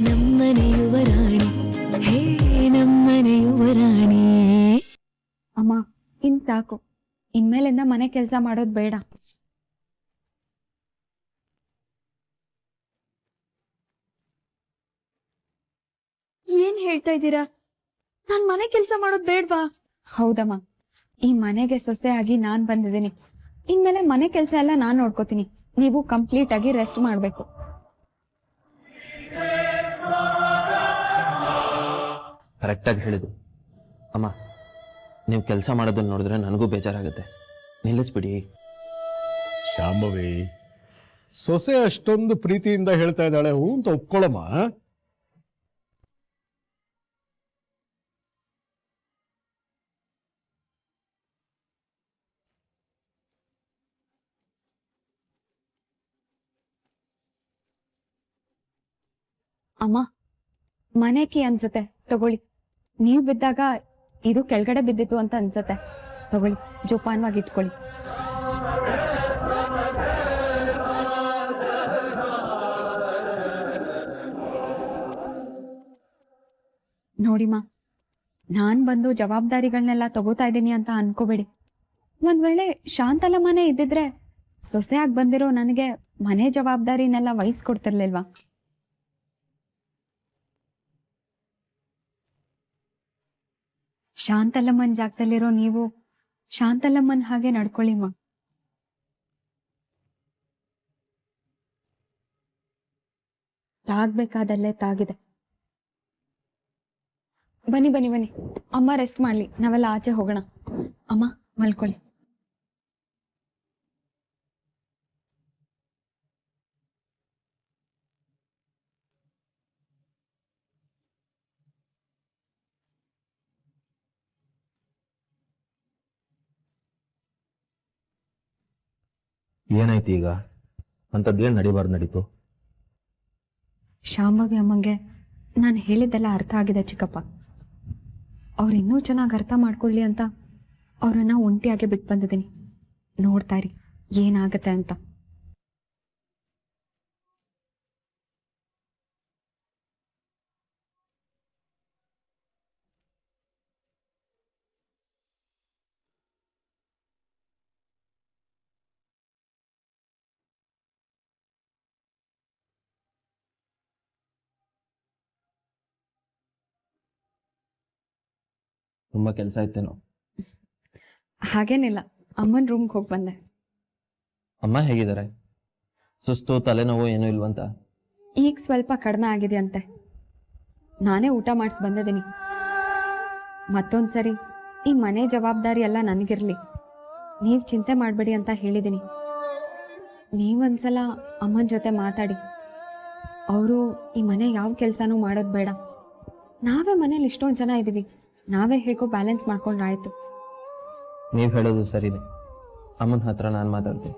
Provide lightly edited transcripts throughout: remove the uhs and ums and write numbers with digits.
ನಮ್ಮನೆ ಯುವರಾಣಿ ಹೇ ನಮ್ಮನೆ ಯುವರಾಣಿ. ಅಮ್ಮ ಇನ್ ಸಾಕು, ಇನ್ಮೇಲಿಂದ ಮನೆ ಕೆಲಸ ಮಾಡೋದು ಬೇಡ. ಏನ್ ಹೇಳ್ತಾ ಇದ್ದೀರಾ? ನಾನ್ ಮನೆ ಕೆಲಸ ಮಾಡೋದು ಬೇಡ್ವಾ? ಹೌದಮ್ಮ, ಈ ಮನೆಗೆ ಸೊಸೆ ಆಗಿ ನಾನ್ ಬಂದಿದ್ದೀನಿ. ಇನ್ಮೇಲೆ ಮನೆ ಕೆಲಸ ಎಲ್ಲ ನಾನ್ ನೋಡ್ಕೋತೀನಿ. ನೀವು ಕಂಪ್ಲೀಟ್ ಆಗಿ ರೆಸ್ಟ್ ಮಾಡ್ಬೇಕು. ಕರೆಕ್ಟಾಗಿ ಹೇಳಿದ್ರು ಅಮ್ಮ. ನೀವು ಕೆಲಸ ಮಾಡೋದನ್ನ ನೋಡಿದ್ರೆ ನನಗೂ ಬೇಜಾರಾಗುತ್ತೆ. ನಿಲ್ಲಿಸ್ಬಿಡಿ. ಶಾಂಭವಿ, ಸೊಸೆ ಅಷ್ಟೊಂದು ಪ್ರೀತಿಯಿಂದ ಹೇಳ್ತಾ ಇದ್ದಾಳೆ, ಹೂ ಅಂತ ಒಪ್ಕೊಳ್ಳಮ್ಮ. ಅಮ್ಮ, ಮನೆ ಕೀ ಅನ್ಸತ್ತೆ, ತಗೊಳ್ಳಿ. ನೀವ್ ಬಿದ್ದಾಗ ಇದು ಕೆಳಗಡೆ ಬಿದ್ದಿತ್ತು ಅಂತ ಅನ್ಸತ್ತೆ, ತಗೊಳ್ಳಿ, ಜೋಪಾನವಾಗಿ ಇಟ್ಕೊಳ್ಳಿ. ನೋಡಿಮ್ಮ, ನಾನ್ ಬಂದು ಜವಾಬ್ದಾರಿಗಳನ್ನೆಲ್ಲ ತಗೋತಾ ಇದ್ದೀನಿ ಅಂತ ಅನ್ಕೋಬೇಡಿ. ಒಂದ್ ವೇಳೆ ಶಾಂತಲ ಮನೆ ಇದ್ದಿದ್ರೆ ಸೊಸೆಯಾಗಿ ಬಂದಿರೋ ನನಗೆ ಮನೆ ಜವಾಬ್ದಾರಿನೆಲ್ಲ ವಹಿಸ್ಕೊಡ್ತಿರ್ಲಿಲ್ವಾ? ಶಾಂತಲಮ್ಮನ್ ಜಾಗದಲ್ಲಿರೋ ನೀವು ಶಾಂತಲಮ್ಮನ್ ಹಾಗೆ ನಡ್ಕೊಳ್ಳಿಮ್ಮ. ತಾಗ್ಬೇಕಾದಲ್ಲೇ ತಾಗಿದೆ. ಬನ್ನಿ ಬನ್ನಿ ಬನ್ನಿ, ಅಮ್ಮ ರೆಸ್ಟ್ ಮಾಡ್ಲಿ, ನಾವೆಲ್ಲ ಆಚೆ ಹೋಗೋಣ. ಅಮ್ಮ ಮಲ್ಕೊಳ್ಳಿ. ಏನಾಯ್ತು ಈಗ? ಅಂಥದ್ದೇನು ನಡಿಬಾರ್ದು ನಡೀತು? ಶಾಂಭವಿ ಅಮ್ಮಂಗೆ ನಾನು ಹೇಳಿದ್ದೆಲ್ಲ ಅರ್ಥ ಆಗಿದೆ ಚಿಕ್ಕಪ್ಪ. ಅವ್ರು ಇನ್ನೂ ಚೆನ್ನಾಗಿ ಅರ್ಥ ಮಾಡ್ಕೊಳ್ಳಿ ಅಂತ ಅವ್ರನ್ನ ಒಂಟಿಯಾಗೆ ಬಿಟ್ಟು ಬಂದಿದ್ದೀನಿ. ನೋಡ್ತಾ ಇರಿ ಏನಾಗತ್ತೆ ಅಂತ. ತುಂಬ ಕೆಲಸ ಇತ್ತೇನೋ? ಹಾಗೇನಿಲ್ಲ, ಅಮ್ಮನ ರೂಮ್ಗೆ ಹೋಗಿ ಬಂದೆ. ಅಮ್ಮ ಹೇಗಿದ್ದಾರೆ? ಸುಸ್ತು, ತಲೆನೋವು ಏನೂ ಇಲ್ವಂತ? ಈಗ ಸ್ವಲ್ಪ ಕಡಿಮೆ ಆಗಿದೆ ಅಂತೆ. ನಾನೇ ಊಟ ಮಾಡಿಸಿ ಬಂದಿದ್ದೀನಿ. ಮತ್ತೊಂದ್ಸರಿ ಈ ಮನೆ ಜವಾಬ್ದಾರಿ ಎಲ್ಲ ನನಗಿರ್ಲಿ, ನೀವು ಚಿಂತೆ ಮಾಡಬೇಡಿ ಅಂತ ಹೇಳಿದ್ದೀನಿ. ನೀವೊಂದ್ಸಲ ಅಮ್ಮನ ಜೊತೆ ಮಾತಾಡಿ. ಅವರು ಈ ಮನೆ ಯಾವ ಕೆಲಸನೂ ಮಾಡೋದು ಬೇಡ, ನಾವೇ ಮನೇಲಿ ಇಷ್ಟೊಂದು ಜನ ಇದ್ದೀವಿ, ನಾವೇ ಹೇಗೋ ಬ್ಯಾಲೆನ್ಸ್ ಮಾಡ್ಕೊಂಡ್ರಾಯ್ತು. ನೀವು ಹೇಳೋದು ಸರಿದೆ. ಅಮ್ಮನ ಹತ್ರ ನಾನು ಮಾತಾಡ್ತೀನಿ.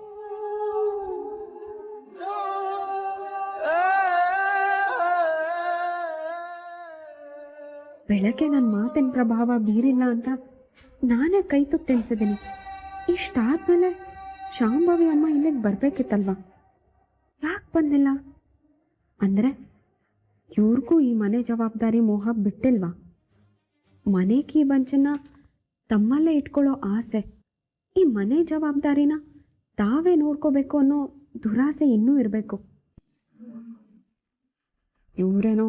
ಬೆಳಗ್ಗೆ ನನ್ನ ಮಾತಿನ ಪ್ರಭಾವ ಬೀರಿಲ್ಲ ಅಂತ ನಾನೇ ಕೈ ತುತ್ತು ತಿನ್ಸಿದ್ದೀನಿ. ಇಷ್ಟಾದ್ಮೇಲೆ ಶಾಂಭವಿ ಅಮ್ಮ ಇಲ್ಲಿಗೆ ಬರ್ಬೇಕಿತ್ತಲ್ವಾ? ಯಾಕೆ ಬಂದಿಲ್ಲ? ಅಂದರೆ ಇವ್ರಿಗೂ ಈ ಮನೆ ಜವಾಬ್ದಾರಿ ಮೋಹ ಬಿಟ್ಟಿಲ್ವಾ? ಮನೆ ಕೀ ಬಂಚನ್ನ ತಮ್ಮಲ್ಲೇ ಇಟ್ಕೊಳ್ಳೋ ಆಸೆ, ಈ ಮನೆ ಜವಾಬ್ದಾರಿನ ತಾವೇ ನೋಡ್ಕೋಬೇಕು ಅನ್ನೋ ದುರಾಸೆ ಇನ್ನೂ ಇರಬೇಕು. ಇವರೇನೋ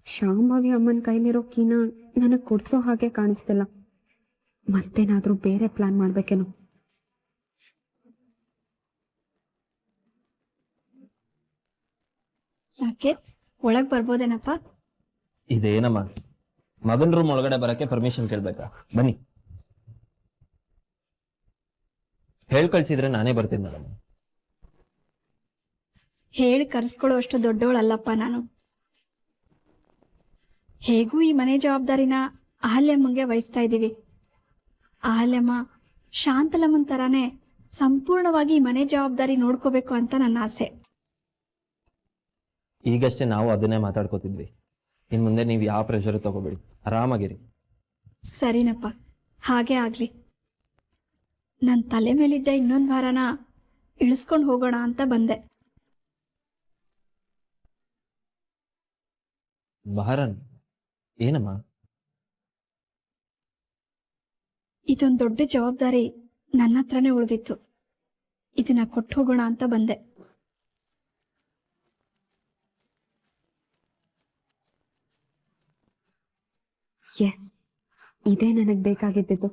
ಶಾಂಭವಿ ಅಮ್ಮನ ಕೈಲಿರೋ ಕೀನ ನನಗೆ ಕೊಡಿಸೋ ಹಾಗೆ ಕಾಣಿಸ್ತಿಲ್ಲ. ಮತ್ತೇನಾದರೂ ಬೇರೆ ಪ್ಲಾನ್ ಮಾಡ್ಬೇಕೇನೋ. ಸಾಕೇತ್, ಒಳಗ್ ಬರ್ಬೋದೇನಪ್ಪ? ಇದೇನಮ್ಮ, ಮಗನ ರೂಮ್ ಒಳಗಡೆ ಬರಕ್ಕೆ ಪರ್ಮಿಷನ್ ಕೇಳ್ಬೇಕಾ? ಬನ್ನಿ. ಹೇಳ್ ಕಳ್ಸಿದ್ರೆ ನಾನೇ ಬರ್ತೀನಿ ಮೇಡಮ್. ಹೇಳಿ ಕರ್ಸ್ಕೊಳ್ಳೋ ಅಷ್ಟು ದೊಡ್ಡವಳಲ್ಲಪ್ಪ ನಾನು. ಹೇಗೂ ಈ ಮನೆ ಜವಾಬ್ದಾರಿನ ಅಹಲ್ಯಮ್ಮಂಗೆ ವಹಿಸ್ತಾ ಇದ್ದೀವಿ. ಅಹಲ್ಯಮ್ಮ ಶಾಂತಲಮ್ಮನ ಥರಾನೇ ಸಂಪೂರ್ಣವಾಗಿ ಈ ಮನೆ ಜವಾಬ್ದಾರಿ ನೋಡ್ಕೋಬೇಕು ಅಂತ ನನ್ನ ಆಸೆ. ಈಗಷ್ಟೇ ನಾವು ಅದನ್ನೇ ಮಾತಾಡ್ಕೋತಿದ್ವಿ. ಇನ್ನು ಮುಂದೆ ನೀವು ಯಾವ ಪ್ರೆಷರ್ ತಗೋಬೇಡಿ, ಆರಾಮಾಗಿರಿ. ಸರಿನಪ್ಪ, ಹಾಗೇ ಆಗಲಿ. ನನ್ನ ತಲೆ ಮೇಲಿದ್ದ ಇನ್ನೊಂದು ಭಾರನ ಇಳಿಸ್ಕೊಂಡು ಹೋಗೋಣ ಅಂತ ಬಂದೆ. ಬಹರನ್ ಏನಮ್ಮ? ಇದೊಂದು ದೊಡ್ಡ ಜವಾಬ್ದಾರಿ ನನ್ನ ಹತ್ರನೇ ಉಳಿದಿತ್ತು. ಇದನ್ನ ಕೊಟ್ಟು ಹೋಗೋಣ ಅಂತ ಬಂದೆ. ಎಸ್, ಇದೇ ನನಗೆ ಬೇಕಾಗಿದ್ದಿದ್ದು.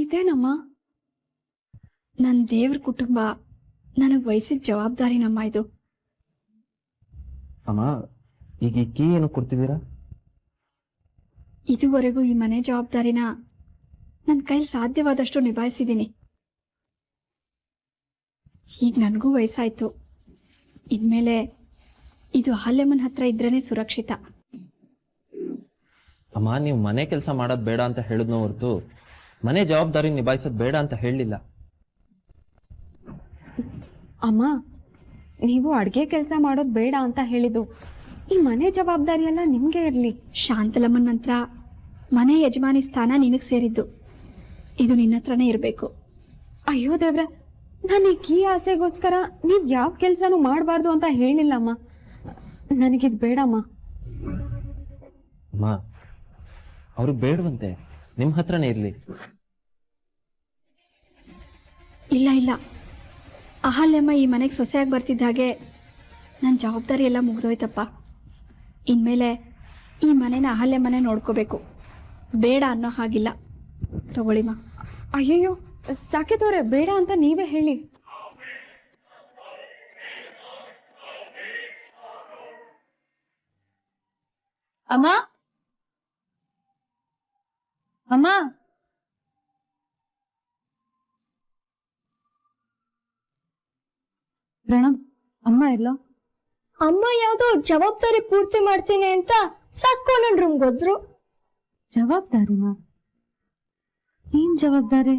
ಇದೇನಮ್ಮ? ನನ್ನ ದೇವ್ರ ಕುಟುಂಬ ನನಗೆ ವಹಿಸಿದ ಜವಾಬ್ದಾರಿನಮ್ಮ ಇದು. ಅಮ್ಮ, ಈಗ ಈ ಕೀ ಏನು ಕೊಡ್ತಿದ್ದೀರಾ? ಇದುವರೆಗೂ ಈ ಮನೆ ಜವಾಬ್ದಾರಿನ ನನ್ನ ಕೈಲಿ ಸಾಧ್ಯವಾದಷ್ಟು ನಿಭಾಯಿಸಿದ್ದೀನಿ. ಈಗ ನನಗೂ ವಯಸ್ಸಾಯ್ತು. ಇನ್ಮೇಲೆ ಇದು ಅಹಲ್ಯಮ್ಮನ ಹತ್ರ ಇದ್ರೇನೆ ಸುರಕ್ಷಿತ. ಅಮ್ಮ, ನೀವು ಮನೆ ಕೆಲಸ ಮಾಡೋದು ಬೇಡ ಅಂತ ಹೇಳಿದ್ನೋ ಹೊರತು ಮನೆ ಜವಾಬ್ದಾರಿ ನಿಭಾಯಿಸೋದು ಬೇಡ ಅಂತ ಹೇಳಲಿಲ್ಲ. ಅಮ್ಮ, ನೀವು ಅಡುಗೆ ಕೆಲಸ ಮಾಡೋದು ಬೇಡ ಅಂತ ಹೇಳಿದ್ದು. ಈ ಮನೆ ಜವಾಬ್ದಾರಿ ಎಲ್ಲ ನಿಮಗೆ ಇರಲಿ. ಶಾಂತಲಮ್ಮನ ನಂತರ ಮನೆ ಯಜಮಾನಿ ಸ್ಥಾನ ನಿನಗೆ ಸೇರಿದ್ದು. ಇದು ನಿನ್ನ ಹತ್ರನೇ ಇರಬೇಕು. ಅಯ್ಯೋ ದೇವ್ರೆ, ನಾನು ಈ ಆಸೆಗೋಸ್ಕರ ನೀವು ಯಾವ ಕೆಲಸನೂ ಮಾಡಬಾರ್ದು ಅಂತ ಹೇಳಿಲ್ಲಮ್ಮ. ನನಗಿದು ಬೇಡಮ್ಮ. ಅಮ್ಮ, ಅವ್ರಿಗೆ ಬೇಡವಂತೆ, ನಿಮ್ಮ ಹತ್ರನೇ ಇರಲಿ. ಇಲ್ಲ ಇಲ್ಲ, ಅಹಲ್ಯಮ್ಮ ಈ ಮನೆಗೆ ಸೊಸೆಯಾಗಿ ಬರ್ತಿದ್ದ ಹಾಗೆ ನನ್ನ ಜವಾಬ್ದಾರಿ ಎಲ್ಲ ಮುಗ್ದೋಯ್ತಪ್ಪ. ಇನ್ಮೇಲೆ ಈ ಮನೆನ ಅಹಲ್ಯಮ್ಮನೇ ನೋಡ್ಕೋಬೇಕು. ಬೇಡ ಅನ್ನೋ ಹಾಗಿಲ್ಲ. ತಗೊಳ್ಳಿಮ್ಮ. ಅಯ್ಯಯ್ಯೋ ಸಾಕೇತವ್ರೆ, ಬೇಡ ಅಂತ ನೀವೇ ಹೇಳಿ. ಅಮ್ಮ ಅಮ್ಮ, ಪ್ರಣಮ್, ಅಮ್ಮ ಇಲ್ಲ. ಅಮ್ಮ ಯಾವ್ದೋ ಜವಾಬ್ದಾರಿ ಪೂರ್ತಿ ಮಾಡ್ತೀನಿ ಅಂತ ಸಾಕು ನನ್ನ ರೂಮ್ಗೆ ಹೋದ್ರು. ಜವಾಬ್ದಾರಿನ? ಏನ್ ಜವಾಬ್ದಾರಿ?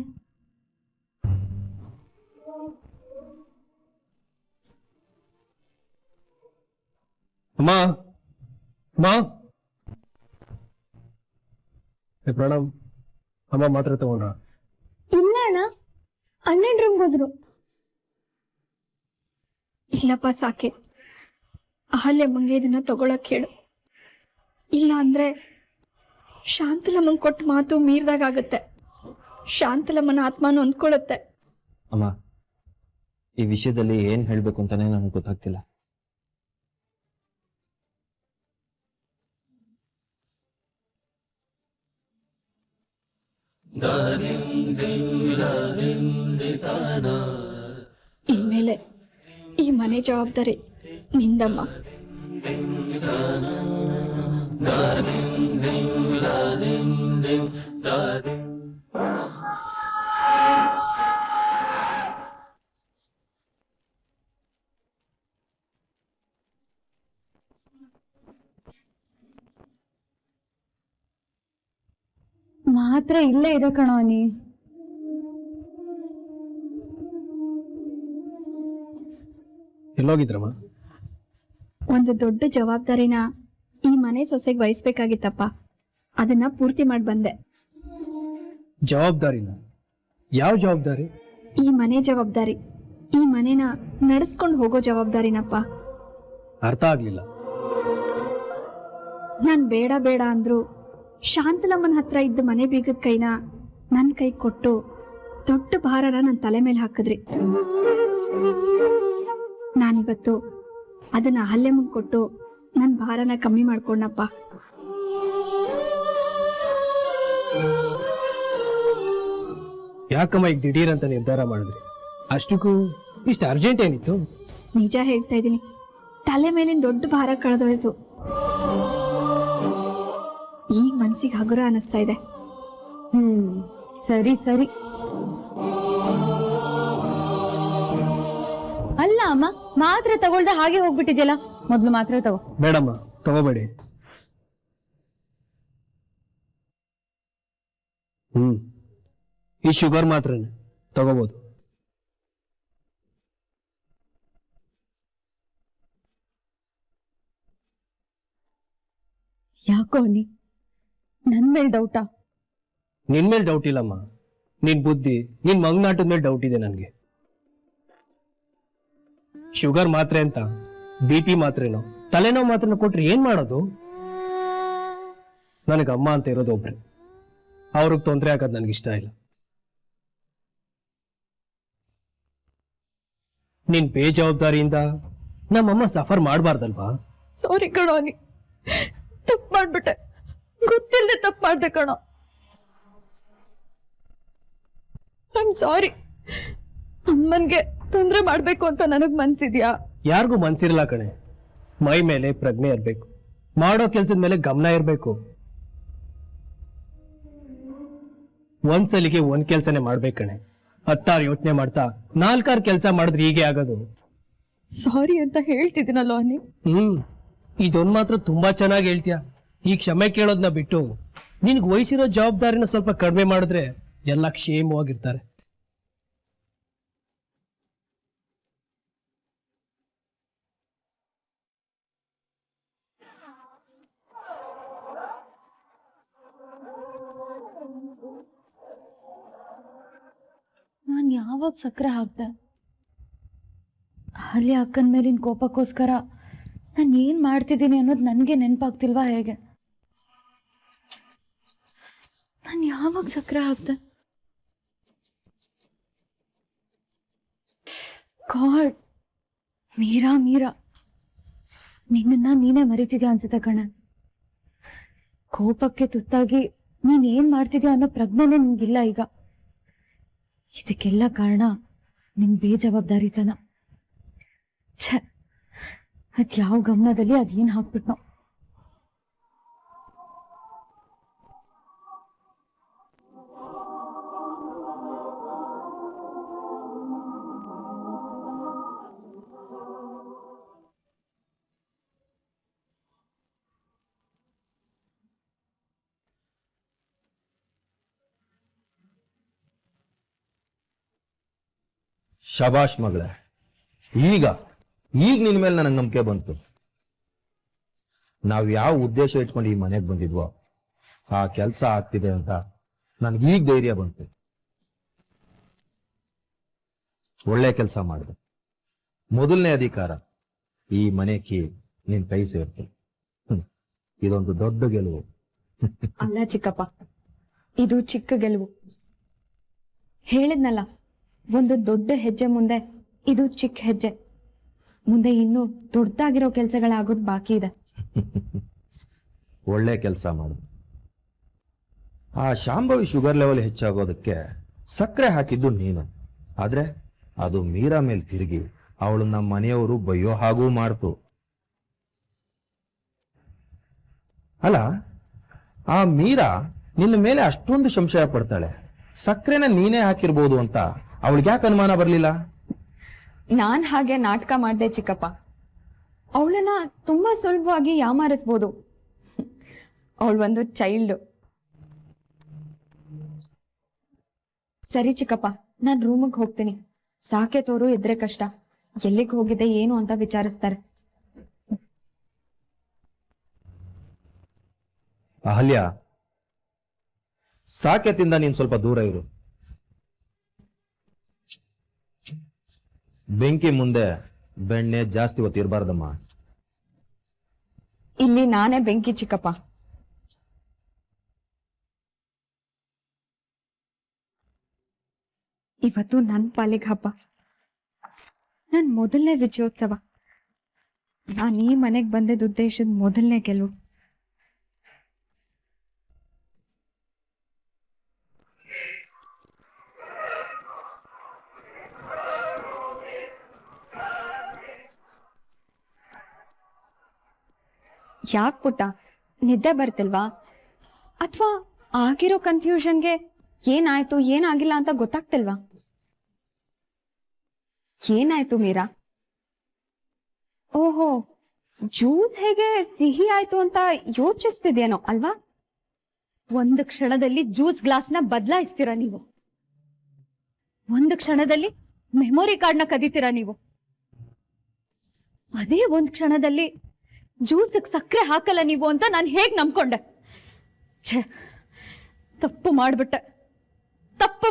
ಅಮ್ಮ ಅಮ್ಮ, ಪ್ರಣಮ್, ಅಮ್ಮ ಮಾತ್ರ ತಗೊಂಡ್ರ? ಇಲ್ಲ ಅಣ್ಣ, ಅಣ್ಣನ ರೂಮ್ಗೆ ಹೋದ್ರು. ಇಲ್ಲಪ್ಪ ಸಾಕೆ, ಅಹಲ್ಯಮ್ಮಂಗೆ ಇದನ್ನ ತಗೊಳಕ್ ಹೇಳು. ಇಲ್ಲ ಅಂದ್ರೆ ಶಾಂತಲಮ್ಮಂಗೆ ಕೊಟ್ಟ ಮಾತು ಮೀರ್ದಾಗತ್ತೆ. ಶಾಂತಲಮ್ಮನ ಆತ್ಮನ ಹೊಂದ್ಕೊಳ್ಳುತ್ತೆ. ಅಮ್ಮ, ಈ ವಿಷಯದಲ್ಲಿ ಏನು ಹೇಳಬೇಕು ಅಂತಾನೆ ನನಗೆ ಗೊತ್ತಾಗ್ತಿಲ್ಲ. ಇನ್ಮೇಲೆ ಈ ಮನೆ ಜವಾಬ್ದಾರಿ ನಿಂದಮ್ಮ. ಮಾತ್ರ ಇಲ್ಲೇ ಇದೆ ಕಣೋ ನೀ. ಎಲ್ಲೋಗಿದ್ರಮ್ಮ? ಒಂದು ದೊಡ್ಡ ಜವಾಬ್ದಾರಿನ ಈ ಮನೆ ಸೊಸೆಗೆ ವಹಿಸ್ಬೇಕಾಗಿತ್ತಪ್ಪ. ಅದನ್ನ ಪೂರ್ತಿ ಮಾಡಿ ಬಂದೆ. ಜವಾಬ್ದಾರಿನ? ಯಾವ ಜವಾಬ್ದಾರಿ? ಈ ಮನೆ ಜವಾಬ್ದಾರಿ, ಈ ಮನೆನ ನಡೆಸ್ಕೊಂಡು ಹೋಗೋ ಜವಾಬ್ದಾರಿನಪ್ಪ. ಅರ್ಥ ಆಗ್ಲಿಲ್ಲ. ನಾನು ಬೇಡ ಬೇಡ ಅಂದ್ರು ಶಾಂತಲಮ್ಮನ ಹತ್ರ ಇದ್ದ ಮನೆ ಬೀಗದ ಕೈನ ನನ್ನ ಕೈ ಕೊಟ್ಟು ದೊಡ್ಡ ಭಾರನ ನನ್ನ ತಲೆ ಮೇಲೆ ಹಾಕಿದ್ರಿ. ನಾನಿವತ್ತು ಅದನ್ನ ಅಹಲ್ಯಮ್ಮಂಗೆ ಕೊಟ್ಟು ನನ್ನ ಭಾರನ ಕಮ್ಮಿ ಮಾಡ್ಕೊಂಡಪ್ಪ. ಯಾಕಮ್ಮ ಈಗ ದಿಢೀರ್ ಅಂತ ನಿರ್ಧಾರ ಮಾಡಿದ್ರಿ? ಅಷ್ಟಕ್ಕೂ ಇಷ್ಟು ಅರ್ಜೆಂಟ್ ಏನಿತ್ತು? ನಿಜ ಹೇಳ್ತಾ ಇದ್ದೀನಿ, ತಲೆ ಮೇಲಿನ ದೊಡ್ಡ ಭಾರ ಕಳೆದೋಯ್ತು. ಈಗ ಮನ್ಸಿಗೆ ಹಗುರ ಅನಿಸ್ತಾ ಇದೆ. ಸರಿ ಸರಿ. ಅಲ್ಲ ಅಮ್ಮ, ಮಾತ್ರೆ ತಗೊಳ್ದೆ ಹಾಗೆ ಹೋಗ್ಬಿಟ್ಟಿದ್ಯಲ್ಲ. ಮೊದ್ಲು ಮಾತ್ರೆ ತಗೋ. ಬೇಡಮ್ಮ, ತಗೋಬೇಡಿ. ಈ ಶುಗರ್ ಮಾತ್ರನೇ ತಗೋಬಹುದು. ಯಾಕೋ ನೀ ನನ್ ಮೇಲೆ ಡೌಟಾ? ನಿನ್ ಮೇಲೆ ಡೌಟ್ ಇಲ್ಲಮ್ಮ, ನಿನ್ ಬುದ್ಧಿ, ನಿನ್ ಮಗನಾಟದ ಮೇಲೆ ಡೌಟ್ ಇದೆ ನನಗೆ. ಶುಗರ್ ಮಾತ್ರೆ ಅಂತ BP ಮಾತ್ರೆನೋ ತಲೆನೋವು ಮಾತ್ರೆನೋ ಕೊಟ್ರೆ ಏನ್ ಮಾಡೋದು? ನನಗೆ ಅಮ್ಮ ಅಂತ ಇರೋದು ಒಬ್ರೆ, ಅವ್ರಿಗೆ ತೊಂದರೆ ಆಗೋದು ನನಗಿಷ್ಟ ಇಲ್ಲ. ನಿನ್ ಬೇಜವಾಬ್ದಾರಿಯಿಂದ ನಮ್ಮಮ್ಮ ಸಫರ್ ಮಾಡಬಾರ್ದಲ್ವಾ? ಸಾರಿ ಕಣೋ ನೀ, ತಪ್ಪು ಮಾಡ್ಬಿಟ್ಟೆ, ಗೊತ್ತಿಲ್ಲದೆ ತಪ್ಪು ಮಾಡ್ದೆ ಕಣೋ. I am sorry. ಅಮ್ಮನ್ಗೆ ತೊಂದರೆ ಮಾಡ್ಬೇಕು ಅಂತ ನನಗ್ ಮನ್ಸಿದ್ಯಾ? ಯಾರಿಗೂ ಮನ್ಸಿರಲ್ಲ ಕಣೆ. ಮೈ ಮೇಲೆ ಪ್ರಜ್ಞೆ ಇರ್ಬೇಕು, ಮಾಡೋ ಕೆಲ್ಸದ ಮೇಲೆ ಗಮನ ಇರ್ಬೇಕು. ಒಂದ್ಸಲಿಗೆ ಒಂದ್ ಕೆಲ್ಸನೇ ಮಾಡ್ಬೇಕು ಕಣೆ. 10 ಯೋಚನೆ ಮಾಡ್ತಾ 4 ಕೆಲಸ ಮಾಡಿದ್ರೆ ಹೀಗೆ ಆಗೋದು. ಸಾರಿ ಅಂತ ಹೇಳ್ತಿದ್ದೀನಲ್ಲೋ ನೀ. ಇದೊಂದ್ ಮಾತ್ರ ತುಂಬಾ ಚೆನ್ನಾಗಿ ಹೇಳ್ತೀಯ. ಈ ಕ್ಷಮೆ ಕೇಳೋದನ್ನ ಬಿಟ್ಟು ನಿನ್ಗೆ ವಹಿಸಿರೋ ಜವಾಬ್ದಾರಿನ ಸ್ವಲ್ಪ ಕಡಿಮೆ ಮಾಡಿದ್ರೆ ಎಲ್ಲ ಕ್ಷೇಮವಾಗಿರ್ತಾರೆ. ನಾನ್ ಯಾವಾಗ ಸಕ್ಕರೆ ಹಾಕ್ದೆ? ಅಲ್ಲಿ ಅಕ್ಕನ ಮೇಲಿನ ಕೋಪಕ್ಕೋಸ್ಕರ ನಾನು ಏನ್ ಮಾಡ್ತಿದ್ದೀನಿ ಅನ್ನೋದು ನನಗೆ ನೆನಪಾಗ್ತಿಲ್ವಾ ಹೇಗೆ? ನಾನು ಯಾವಾಗ ಸಕ್ಕರೆ ಹಾಕ್ದೆ? ಗಾಡ್, ಮೀರಾ ನಿನ್ನ ನೀನೇ ಮರಿತಿದ್ಯಾ ಅನ್ಸುತ್ತೆ ಕಣ. ಕೋಪಕ್ಕೆ ತುತ್ತಾಗಿ ನೀನ್ ಏನ್ ಮಾಡ್ತಿದ್ಯಾ ಅನ್ನೋ ಪ್ರಜ್ಞೆನೇ ನಿನ್ಗಿಲ್ಲ ಈಗ. ಇದಕ್ಕೆಲ್ಲ ಕಾರಣ ನಿನ್ ಬೇಜವಾಬ್ದಾರಿತನ. ಛೆ, ಅದ್ಯಾವ ಗಮನದಲ್ಲಿ ಅದೇನ್ ಹಾಕ್ಬಿಟ್ನೋ. ಶಬಾಷ್ ಮಗಳೇ, ಈಗ ನಿನ್ ಮೇಲೆ ನನಗೆ ನಂಬಿಕೆ ಬಂತು. ನಾವ್ ಯಾವ ಉದ್ದೇಶ ಇಟ್ಕೊಂಡು ಈ ಮನೆಗೆ ಬಂದಿದ್ವೋ ಆ ಕೆಲಸ ಆಗ್ತಿದೆ ಅಂತ ನನ್ಗೆ ಈಗ ಧೈರ್ಯ ಬಂತು. ಒಳ್ಳೆ ಕೆಲಸ ಮಾಡಿದೆ. ಮೊದಲನೇ ಅಧಿಕಾರ ಈ ಮನೆ ಕೀ ನಿನ್ ಕೈ ಸೇರ್ತು. ಇದೊಂದು ದೊಡ್ಡ ಗೆಲುವು. ಅಲ್ಲ ಚಿಕ್ಕಪ್ಪ, ಇದು ಚಿಕ್ಕ ಗೆಲುವು. ಹೇಳಿದ್ನಲ್ಲ, ಒಂದು ದೊಡ್ಡ ಹೆಜ್ಜೆ ಮುಂದೆ ಇದು ಚಿಕ್ಕ ಹೆಜ್ಜೆ. ಮುಂದೆ ಇನ್ನೂ ದೊಡ್ಡದಾಗಿರೋ ಕೆಲಸಗಳಾಗೋದು ಬಾಕಿ ಇದೆ. ಒಳ್ಳೆ ಕೆಲಸ ಮಾಡು. ಆ ಶಾಂಭವಿ ಶುಗರ್ ಲೆವೆಲ್ ಹೆಚ್ಚಾಗೋದಕ್ಕೆ ಸಕ್ಕರೆ ಹಾಕಿದ್ದು ನೀನು, ಆದ್ರೆ ಅದು ಮೀರಾ ಮೇಲೆ ತಿರುಗಿ ಅವಳು ನಮ್ಮ ಮನೆಯವರು ಬಯ್ಯೋ ಹಾಗೂ ಮಾಡ್ತು. ಅಲ್ಲ, ಆ ಮೀರಾ ನಿನ್ನ ಮೇಲೆ ಅಷ್ಟೊಂದು ಸಂಶಯ ಪಡ್ತಾಳೆ. ಸಕ್ಕರೆನ ನೀನೇ ಹಾಕಿರ್ಬೋದು ಅಂತ ಅವಳಿಗೆ ಯಾಕೆ ಅನುಮಾನ ಬರಲಿಲ್ಲ? ನಾನ್ ಹಾಗೆ ನಾಟಕ ಮಾಡ್ದೆ ಚಿಕ್ಕಪ್ಪ. ಅವಳನ್ನ ತುಂಬಾ ಸುಲಭವಾಗಿ ಯಾಮಾರಿಸ್ಬೋದು. ಅವಳು ಒಂದು ಚೈಲ್ಡ್. ಸರಿ ಚಿಕ್ಕಪ್ಪ, ನಾನ್ ರೂಮಿಗೆ ಹೋಗ್ತೀನಿ. ಸಾಕೇತೋರು ಇದ್ರೆ ಕಷ್ಟ. ಎಲ್ಲಿಗೆ ಹೋಗಿದೆ ಏನು ಅಂತ ವಿಚಾರಿಸ್ತಾರೆ. ಅಹಲ್ಯ, ಸಾಕೆತಿಂದ ನೀನ್ ಸ್ವಲ್ಪ ದೂರ ಇರು. ಬೆಂಕಿ ಮುಂದೆ ಬೆಣ್ಣೆ ಜಾಸ್ತಿ ಹೊತ್ತಿರ್ಬಾರ್ದಮ್ಮ. ಇಲ್ಲಿ ನಾನೇ ಬೆಂಕಿ ಚಿಕ್ಕಪ್ಪ. ಇವತ್ತು ನನ್ನ ಪಾಲಿಗೆ ಹಬ್ಬ, ನನ್ನ ಮೊದಲನೇ ವಿಜಯೋತ್ಸವ. ನಾನು ಈ ಮನೆಗೆ ಬಂದಿದ್ದ ಉದ್ದೇಶದ ಮೊದಲನೇ ಗೆಲುವು. ಯಾಕೆ ಪುಟ್ಟ, ನಿದ್ದೆ ಬರ್ತಿಲ್ವಾ? ಅಥವಾ ಆಗಿರೋ ಕನ್ಫ್ಯೂಷನ್ಗೆ ಏನಾಯ್ತು ಏನಾಗಿಲ್ಲ ಅಂತ ಗೊತ್ತಾಗ್ತಿಲ್ವಾ? ಏನಾಯ್ತು ಮೀರಾ? ಓಹೋ, ಜ್ಯೂಸ್ ಹೇಗೆ ಸಿಹಿ ಆಯ್ತು ಅಂತ ಯೋಚಿಸ್ತಿದ್ಯೇನೋ ಅಲ್ವಾ? ಒಂದು ಕ್ಷಣದಲ್ಲಿ ಜ್ಯೂಸ್ ಗ್ಲಾಸ್ನ ಬದಲಾಯಿಸ್ತೀರಾ ನೀವು. ಒಂದು ಕ್ಷಣದಲ್ಲಿ ಮೆಮೊರಿ ಕಾರ್ಡ್ನ ಕದೀತೀರಾ ನೀವು. ಅದೇ ಒಂದು ಕ್ಷಣದಲ್ಲಿ ಜ್ಯೂಸಿಗೆ ಸಕ್ಕರೆ ಹಾಕಲ್ಲ ನೀವು ಅಂತ ನಾನು ಹೇಗೆ ನಂಬ್ಕೊಂಡೆ? ಛೇ, ತಪ್ಪು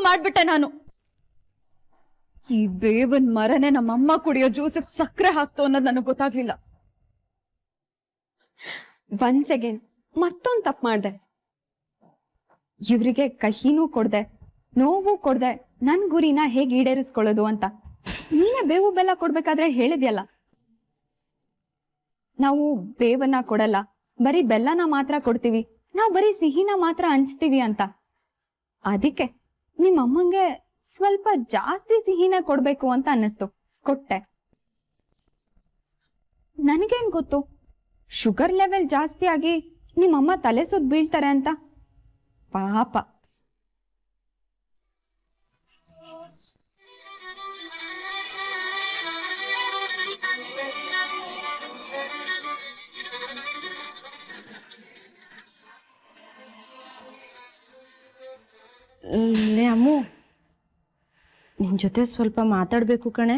ಮಾಡ್ಬಿಟ್ಟೆ ನಾನು. ಈ ಬೇವನ್ ಮರನೇ ನಮ್ಮಮ್ಮ ಕುಡಿಯೋ ಜ್ಯೂಸಿಗೆ ಸಕ್ಕರೆ ಹಾಕ್ತು ಅನ್ನೋದು ನನಗೆ ಗೊತ್ತಾಗ್ಲಿಲ್ಲ. ಒನ್ಸ್ ಅಗೇನ್ ಮತ್ತೊಂದು ತಪ್ಪು ಮಾಡ್ದೆ. ಇವರಿಗೆ ಕಹಿನೂ ಕೊಡ್ದೆ, ನೋವು ಕೊಡ್ದೆ, ನನ್ ಗುರಿನ ಹೇಗೆ ಈಡೇರಿಸ್ಕೊಳ್ಳೋದು ಅಂತ ನೀನೇ ಬೇವು ಬೆಲ್ಲ ಕೊಡ್ಬೇಕಾದ್ರೆ ಹೇಳಿದ್ಯಲ್ಲ. ನಾವು ಬೇವನ್ನ ಕೊಡಲ್ಲ, ಬರೀ ಬೆಲ್ಲನ ಮಾತ್ರ ಕೊಡ್ತೀವಿ, ನಾವು ಬರೀ ಸಿಹಿನ ಮಾತ್ರ ಹಂಚ್ತೀವಿ ಅಂತ. ಅದಕ್ಕೆ ನಿಮ್ಮಮ್ಮಂಗೆ ಸ್ವಲ್ಪ ಜಾಸ್ತಿ ಸಿಹಿನ ಕೊಡ್ಬೇಕು ಅಂತ ಅನ್ನಿಸ್ತು, ಕೊಟ್ಟೆ. ನನಗೇನ್ ಗೊತ್ತು ಶುಗರ್ ಲೆವೆಲ್ ಜಾಸ್ತಿ ಆಗಿ ನಿಮ್ಮಮ್ಮ ತಲೆ ಸುತ್ತ ಬೀಳ್ತಾರೆ ಅಂತ. ಪಾಪ. ಲೇ ಅಮ್ಮು, ನಿನ್ ಜೊತೆ ಸ್ವಲ್ಪ ಮಾತಾಡ್ಬೇಕು ಕಣೆ.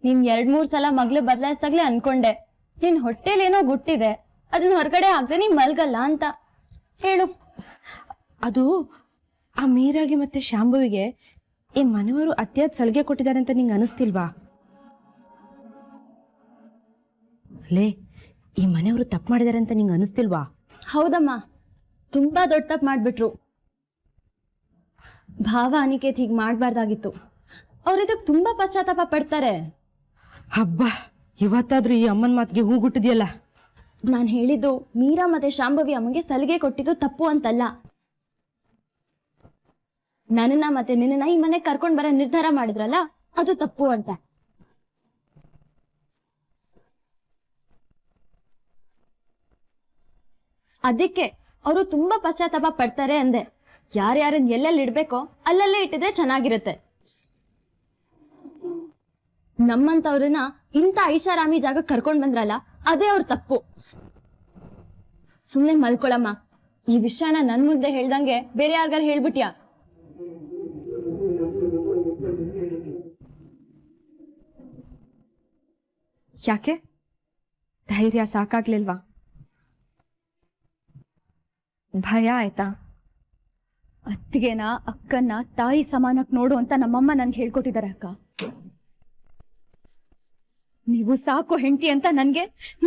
ನೀನ್ 2-3 ಸಲ ಮಗ್ಳು ಬದಲಾಯಿಸ್ದಾಗ್ಲೇ ಅನ್ಕೊಂಡೆ ನಿನ್ ಹೊಟ್ಟೆಲೇನೋ ಗುಟ್ಟಿದೆ, ಅದನ್ನ ಹೊರಗಡೆ ಹಾಕ್ದೆ ನೀನ್ ಮಲ್ಗಲ್ಲ ಅಂತ. ಹೇಳು. ಅದು ಆ ಮೀರಾಗೆ ಮತ್ತೆ ಶಾಂಭವಿಗೆ ಈ ಮನೆಯವರು ಅತಿಯಾದ ಸಲಿಗೆ ಕೊಟ್ಟಿದ್ದಾರೆ ಅಂತ ನಿಂಗೆ ಅನಿಸ್ತಿಲ್ವಾ? ಲೇ, ಈ ಮನೆಯವರು ತಪ್ಪು ಮಾಡಿದ್ದಾರೆ ಅಂತ ನಿಂಗೆ ಅನಿಸ್ತಿಲ್ವಾ? ಹೌದಮ್ಮ, ತುಂಬಾ ದೊಡ್ಡ ತಪ್ಪು ಮಾಡ್ಬಿಟ್ರು. ಭಾವ ಅನಿಕೇತ್ ಹೀಗೆ ಮಾಡ್ಬಾರ್ದಾಗಿತ್ತು. ಅವ್ರ ಇದಕ್ಕೆ ತುಂಬಾ ಪಶ್ಚಾತ್ತಾಪ ಪಡ್ತಾರೆ. ಹಬ್ಬ, ಇವತ್ತಾದ್ರೂ ಈ ಅಮ್ಮನ ಮಾತಿಗೆ ಹೂಗುಟ್ಟಿದ್ಯಲ್ಲ. ನಾನು ಹೇಳಿದ್ದು ಮೀರಾ ಮತ್ತೆ ಶಾಂಭವಿ ಅಮ್ಮಗೆ ಸಲಿಗೆ ಕೊಟ್ಟಿದ್ದು ತಪ್ಪು ಅಂತಲ್ಲ. ನನ್ನನ್ನ ಮತ್ತೆ ನಿನ್ನನ್ನ ಈ ಮನೆಗೆ ಕರ್ಕೊಂಡ್ ಬರೋ ನಿರ್ಧಾರ ಮಾಡಿದ್ರಲ್ಲ, ಅದು ತಪ್ಪು ಅಂತ. ಅದಕ್ಕೆ ಅವರು ತುಂಬಾ ಪಶ್ಚಾತ್ತಾಪ ಪಡ್ತಾರೆ ಅಂದೆ. ಯಾರ್ಯಾರನ್ನ ಎಲ್ಲೆಲ್ಲಿ ಇಡ್ಬೇಕೋ ಅಲ್ಲಲ್ಲೇ ಇಟ್ಟಿದ್ರೆ ಚೆನ್ನಾಗಿರುತ್ತೆ. ನಮ್ಮಂತವ್ರನ್ನ ಇಂಥ ಐಷಾರಾಮಿ ಜಾಗ ಕರ್ಕೊಂಡ್ ಬಂದ್ರಲ್ಲ, ಅದೇ ಅವ್ರ ತಪ್ಪು. ಸುಮ್ನೆ ಮಲ್ಕೊಳಮ್ಮ. ಈ ವಿಷಯನ ನನ್ ಮುಂದೆ ಹೇಳ್ದಂಗೆ ಬೇರೆ ಯಾರಿಗಾರು ಹೇಳ್ಬಿಟ್ಯಾ? ಯಾಕೆ ಧೈರ್ಯ ಸಾಕಾಗ್ಲಿಲ್ವಾ? ಭಯ ಆಯ್ತಾ? ಅತ್ತಿಗೆನ ಅಕ್ಕನ್ನ ತಾಯಿ ಸಮಾನಕ್ಕೆ ನೋಡು ಅಂತ ನಮ್ಮಮ್ಮ ನನ್ಗೆ ಹೇಳ್ಕೊಟ್ಟಿದ್ದಾರೆ ಅಕ್ಕ. ನೀವು ಸಾಕು ಹೆಂಡತಿ ಅಂತ ನನ್ಗೆ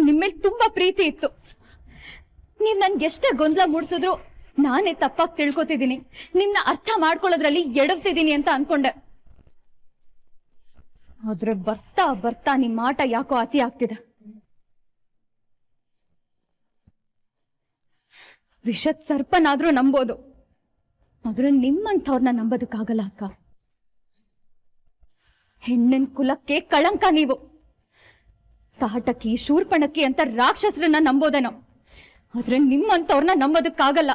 ನಿಮ್ಮೇಲೆ ತುಂಬಾ ಪ್ರೀತಿ ಇತ್ತು. ನೀವ್ ನನ್ಗೆ ಎಷ್ಟೇ ಗೊಂದಲ ಮೂಡಿಸಿದ್ರು ನಾನೇ ತಪ್ಪಾಗಿ ತಿಳ್ಕೊತಿದ್ದೀನಿ, ನಿಮ್ನ ಅರ್ಥ ಮಾಡ್ಕೊಳ್ಳೋದ್ರಲ್ಲಿ ಎಡವ್ತಿದ್ದೀನಿ ಅಂತ ಅನ್ಕೊಂಡೆ. ಆದ್ರೆ ಬರ್ತಾ ಬರ್ತಾ ನಿಮ್ ಆಟ ಯಾಕೋ ಅತಿ ಆಗ್ತಿದೆ. ವಿಷದ್ ಸರ್ಪನಾದ್ರೂ ನಂಬೋದು, ಆದ್ರೆ ನಿಮ್ಮಂಥವ್ರನ್ನ ನಂಬೋದಕ್ಕಾಗಲ್ಲ ಅಕ್ಕ. ಹೆಣ್ಣಿನ ಕುಲಕ್ಕೆ ಕಳಂಕ ನೀವು. ತಾಟಕಿ ಶೂರ್ಪಣಕಿ ಅಂತ ರಾಕ್ಷಸರನ್ನ ನಂಬೋದೇನೋ, ಆದ್ರೆ ನಿಮ್ಮಂಥವ್ರನ್ನ ನಂಬೋದಕ್ಕಾಗಲ್ಲ.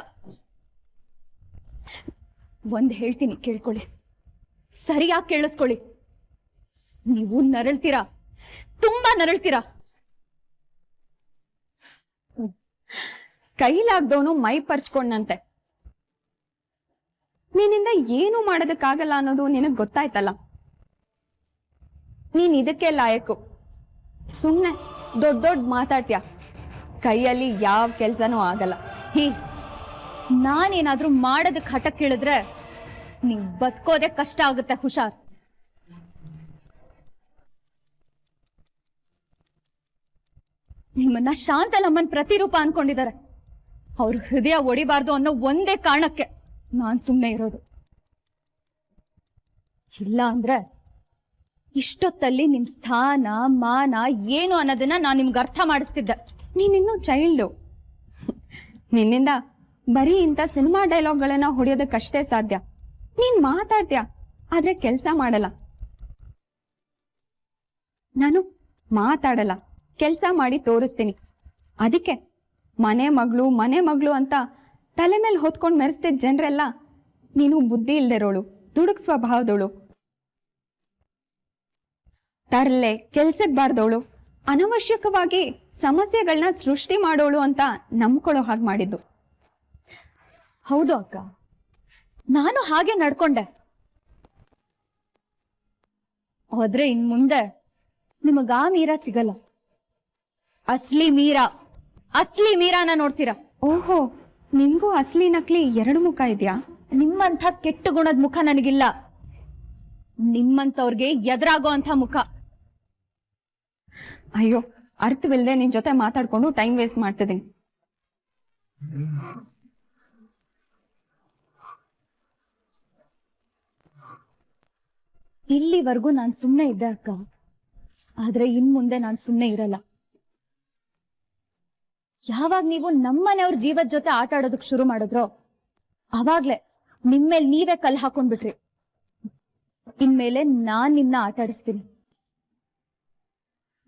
ಒಂದ್ ಹೇಳ್ತೀನಿ ಕೇಳ್ಕೊಳ್ಳಿ, ಸರಿಯಾಗಿ ಕೇಳಿಸ್ಕೊಳ್ಳಿ. ನೀವು ನರಳ್ತೀರಾ, ತುಂಬಾ ನರಳ್ತೀರಾ. ಕೈಲಾಗ್ದವನು ಮೈ ಪರ್ಚ್ಕೊಂಡಂತೆ. ನಿನ್ನಿಂದ ಏನು ಮಾಡೋದಕ್ಕಾಗಲ್ಲ ಅನ್ನೋದು ನಿನಗ್ ಗೊತ್ತಾಯ್ತಲ್ಲ. ನೀನ್ ಇದಕ್ಕೆ ಲಾಯಕ್ಕು. ಸುಮ್ನೆ ದೊಡ್ಡ ದೊಡ್ಡ ಮಾತಾಡ್ತೀಯ, ಕೈಯಲ್ಲಿ ಯಾವ ಕೆಲ್ಸನೂ ಆಗಲ್ಲ. ನಾನೇನಾದ್ರೂ ಮಾಡೋದಕ್ಕೆ ಹಠ ಕೇಳಿದ್ರೆ ನೀವ್ ಬದುಕೋದೆ ಕಷ್ಟ ಆಗುತ್ತೆ, ಹುಷಾರ್. ನಿಮ್ಮನ್ನ ಶಾಂತಲಮ್ಮನ್ ಪ್ರತಿರೂಪ ಅನ್ಕೊಂಡಿದ್ದಾರೆ. ಅವ್ರ ಹೃದಯ ಒಡಿಬಾರ್ದು ಅನ್ನೋ ಒಂದೇ ಕಾರಣಕ್ಕೆ ನಾನ್ ಸುಮ್ನೆ ಇರೋದು. ಇಲ್ಲ ಅಂದ್ರೆ ಇಷ್ಟೊತ್ತಲ್ಲಿ ನಿಮ್ ಸ್ಥಾನ ಮಾನ ಏನು ಅನ್ನೋದನ್ನ ನಾನ್ ನಿಮ್ಗೆ ಅರ್ಥ ಮಾಡಿಸ್ತಿದ್ದೆ. ನೀನಿನ್ನೂ ಚೈಲ್ಡು. ನಿನ್ನಿಂದ ಬರೀ ಇಂಥ ಸಿನಿಮಾ ಡೈಲಾಗ್ಗಳನ್ನ ಹೊಡೆಯೋದಕ್ಕಷ್ಟೇ ಸಾಧ್ಯ. ನೀನ್ ಮಾತಾಡ್ತೀಯ, ಆದ್ರೆ ಕೆಲ್ಸ ಮಾಡಲ್ಲ. ನಾನು ಮಾತಾಡಲ್ಲ, ಕೆಲ್ಸ ಮಾಡಿ ತೋರಿಸ್ತೀನಿ. ಅದಕ್ಕೆ ಮನೆ ಮಗಳು ಅಂತ ತಲೆ ಮೇಲೆ ಹೊತ್ಕೊಂಡು ಮೆರೆಸ್ತಿದ್ದ ಜನರೆಲ್ಲ ನೀನು ಬುದ್ಧಿ ಇಲ್ದಿರೋಳು, ದುಡುಕ್ ಸ್ವಭಾವದವಳು, ತರ್ಲೆ ಕೆಲ್ಸಕ್ಕೆ ಬಾರ್ದವಳು, ಅನವಶ್ಯಕವಾಗಿ ಸಮಸ್ಯೆಗಳನ್ನ ಸೃಷ್ಟಿ ಮಾಡೋಳು ಅಂತ ನಂಬ್ಕೊಳ್ಳೋ ಹಾಗೆ ಮಾಡಿದ್ದು. ಹೌದು ಅಕ್ಕ, ನಾನು ಹಾಗೆ ನಡ್ಕೊಂಡೆ. ಆದ್ರೆ ಇನ್ ಮುಂದೆ ನಿಮಗ ಆ ಮೀರಾ ಸಿಗಲ್ಲ. ಅಸ್ಲಿ ಮೀರಾನ ನೋಡ್ತೀರಾ. ಓಹೋ, ನಿನ್ಗೂ ಅಸಲಿ ನಕಲಿ ಎರಡು ಮುಖ ಇದೆಯಾ? ನಿಮ್ಮಂಥ ಕೆಟ್ಟ ಗುಣದ ಮುಖ ನನಗಿಲ್ಲ, ನಿಮ್ಮಂತವ್ರಿಗೆ ಎದುರಾಗೋ ಅಂತ ಮುಖ. ಅಯ್ಯೋ, ಅರ್ಥವಿಲ್ಲದೆ ನಿನ್ ಜೊತೆ ಮಾತಾಡ್ಕೊಂಡು ಟೈಮ್ ವೇಸ್ಟ್ ಮಾಡ್ತಿದ್ದೀನಿ. ಇಲ್ಲಿವರೆಗೂ ನಾನು ಸುಮ್ಮನೆ ಇದ್ದೆ ಅಕ್ಕ, ಆದ್ರೆ ಇನ್ ಮುಂದೆ ನಾನು ಸುಮ್ಮನೆ ಇರಲ್ಲ. ಯಾವಾಗ ನೀವು ನಮ್ಮನೆಯವ್ರ ಜೀವದ ಜೊತೆ ಆಟ ಆಡೋದಕ್ ಶುರು ಮಾಡಿದ್ರೋ ಅವಾಗ್ಲೇ ನಿಮ್ಮೇಲ್ ನೀವೇ ಕಲ್ಲು ಹಾಕೊಂಡ್ಬಿಟ್ರಿ. ಇನ್ಮೇಲೆ ನಾನ್ ನಿಮ್ನ ಆಟ ಆಡಿಸ್ತೀನಿ.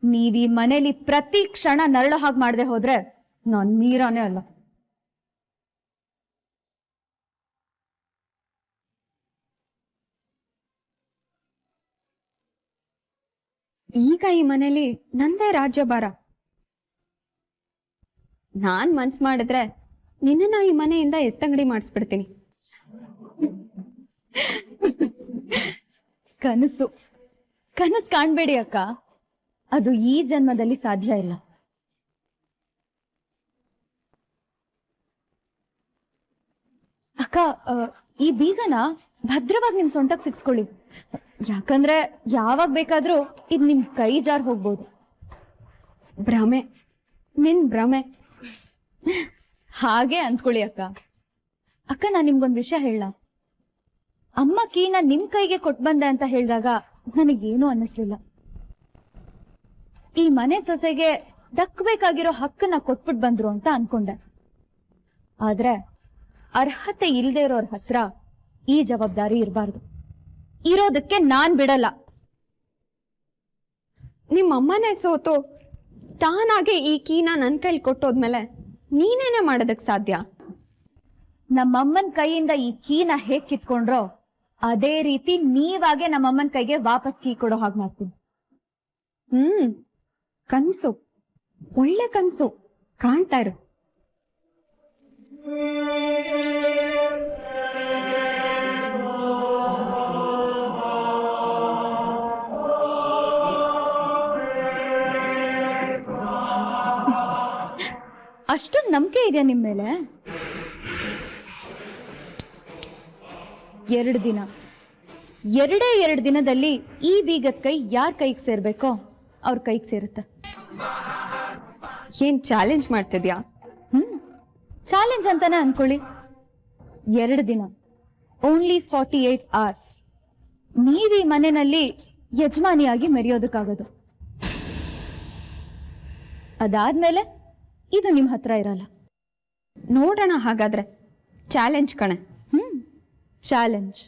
ನೀವ್ ಈ ಮನೇಲಿ ಪ್ರತಿ ಕ್ಷಣ ನರಳೋ ಹಾಗೆ ಮಾಡದೆ ಹೋದ್ರೆ ನಾನ್ ಮೀರಾನೇ ಅಲ್ಲ. ಈಗ ಈ ಮನೇಲಿ ನಂದೇ ರಾಜ್ಯಭಾರ. ನಾನ್ ಮನ್ಸ್ ಮಾಡಿದ್ರೆ ನಿನ್ನ ಈ ಮನೆಯಿಂದ ಎತ್ತಂಗಡಿ ಮಾಡಿಸ್ಬಿಡ್ತೀನಿ. ಕನಸು ಕಾಣ್ಬೇಡಿ ಅಕ್ಕ, ಅದು ಈ ಜನ್ಮದಲ್ಲಿ ಸಾಧ್ಯ ಇಲ್ಲ. ಅಕ್ಕ, ಈ ಬೀಗನ ಭದ್ರವಾಗಿ ನಿಮ್ ಸೊಂಟಕ್ಕೆ ಸಿಕ್ಸ್ಕೊಳ್ಳಿ, ಯಾಕಂದ್ರೆ ಯಾವಾಗ ಬೇಕಾದ್ರೂ ಇದು ನಿಮ್ ಕೈ ಜಾರ್ ಹೋಗ್ಬೋದು. ಭ್ರಮೆ, ನಿನ್ ಭ್ರಮೆ. ಹಾಗೆ ಅಂದ್ಕೊಳ್ಳಿ ಅಕ್ಕ. ಅಕ್ಕ, ನಾನ್ ನಿಮ್ಗೊಂದ್ ವಿಷಯ ಹೇಳ. ಅಮ್ಮ ಕೀನ ನಿಮ್ ಕೈಗೆ ಕೊಟ್ ಬಂದೆ ಅಂತ ಹೇಳಿದಾಗ ನನಗೇನು ಅನ್ನಿಸ್ಲಿಲ್ಲ. ಈ ಮನೆ ಸೊಸೆಗೆ ದಕ್ಕಬೇಕಾಗಿರೋ ಹಕ್ಕನ್ನ ಕೊಟ್ಬಿಟ್ ಬಂದ್ರು ಅಂತ ಅನ್ಕೊಂಡೆ. ಆದ್ರೆ ಅರ್ಹತೆ ಇಲ್ದೇ ಇರೋರ್ ಹತ್ರ ಈ ಜವಾಬ್ದಾರಿ ಇರಬಾರ್ದು. ಇರೋದಕ್ಕೆ ನಾನ್ ಬಿಡಲ್ಲ. ನಿಮ್ಮಮ್ಮನೇ ಸೋತು ತಾನಾಗೆ ಈ ಕೀನ ನನ್ ಕೈಲಿ ಕೊಟ್ಟೋದ್ಮೇಲೆ ನೀನೇನೆ ಮಾಡೋದಕ್ ಸಾಧ್ಯ? ನಮ್ಮಮ್ಮನ್ ಕೈಯಿಂದ ಈ ಕೀನ ಹೇಗ್ ಕಿತ್ಕೊಂಡ್ರೋ ಅದೇ ರೀತಿ ನೀವಾಗೆ ನಮ್ಮಮ್ಮನ್ ಕೈಗೆ ವಾಪಸ್ ಕೀ ಕೊಡೋ ಹಾಗೆ ಮಾಡ್ತೀನಿ. ಕನ್ಸು, ಒಳ್ಳೆ ಕನ್ಸು ಕಾಣ್ತಾ ಇರು. ಅಷ್ಟೊಂದು ನಂಬಿಕೆ ಇದೆಯಾ ನಿಮ್ ಮೇಲೆ? 2 ದಿನ, 2 ದಿನದಲ್ಲಿ ಈ ಬೀಗದ ಕೈ ಯಾರ ಕೈಗೆ ಸೇರ್ಬೇಕೋ ಅವ್ರ ಕೈಗೆ ಸೇರುತ್ತೆ. ಏನ್ ಚಾಲೆಂಜ್ ಮಾಡ್ತಿದ್ಯಾ? ಚಾಲೆಂಜ್ ಅಂತಾನೆ ಅನ್ಕೊಳ್ಳಿ. 2 ದಿನ, ಓನ್ಲಿ 48 hours, ನೀವ್ ಈ ಮನೆಯಲ್ಲಿ ಯಜಮಾನಿಯಾಗಿ ಮೆರೆಯೋದಕ್ಕಾಗೋದು. ಅದಾದ್ಮೇಲೆ ಇದು ನಿಮ್ ಹತ್ರ ಇರಲ್ಲ. ನೋಡೋಣ ಹಾಗಾದ್ರೆ. ಚಾಲೆಂಜ್ ಕಣೆ. ಚಾಲೆಂಜ್.